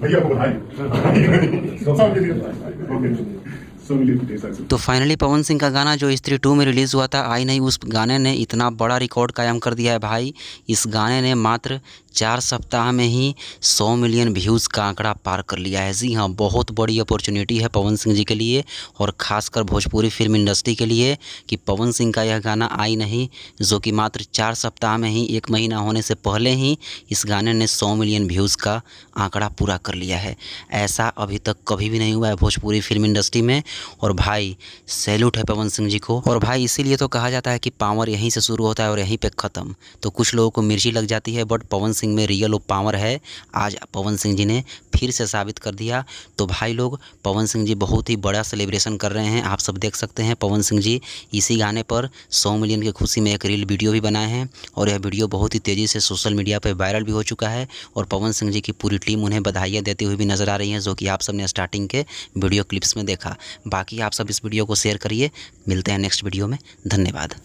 भैया को बधाई। सबके लिए ओके। तो फाइनली पवन सिंह का गाना जो स्त्री 2 में रिलीज़ हुआ था आई नहीं, उस गाने ने इतना बड़ा रिकॉर्ड कायम कर दिया है भाई। इस गाने ने मात्र 4 सप्ताह में ही 100 मिलियन व्यूज़ का आंकड़ा पार कर लिया है। जी हाँ, बहुत बड़ी अपॉर्चुनिटी है पवन सिंह जी के लिए और ख़ासकर भोजपुरी फिल्म इंडस्ट्री के लिए कि पवन सिंह का यह गाना आई नहीं, जो कि मात्र 4 सप्ताह में ही, 1 महीना होने से पहले ही इस गाने ने 100 मिलियन व्यूज़ का आंकड़ा पूरा कर लिया है। ऐसा अभी तक कभी भी नहीं हुआ है भोजपुरी फिल्म इंडस्ट्री में। और भाई सैल्यूट है पवन सिंह जी को। और भाई इसीलिए तो कहा जाता है कि पावर यहीं से शुरू होता है और यहीं पे ख़त्म। तो कुछ लोगों को मिर्ची लग जाती है, बट पवन सिंह में रियल पावर है। आज पवन सिंह जी ने फिर से साबित कर दिया। तो भाई लोग, पवन सिंह जी बहुत ही बड़ा सेलिब्रेशन कर रहे हैं, आप सब देख सकते हैं। पवन सिंह जी इसी गाने पर 100 मिलियन की खुशी में एक रील वीडियो भी बनाए हैं और यह वीडियो बहुत ही तेज़ी से सोशल मीडिया पर वायरल भी हो चुका है। और पवन सिंह जी की पूरी टीम उन्हें बधाइयाँ देती हुई भी नज़र आ रही है, जो कि आप सब ने स्टार्टिंग के वीडियो क्लिप्स में देखा। बाकी आप सब इस वीडियो को शेयर करिए। मिलते हैं नेक्स्ट वीडियो में। धन्यवाद।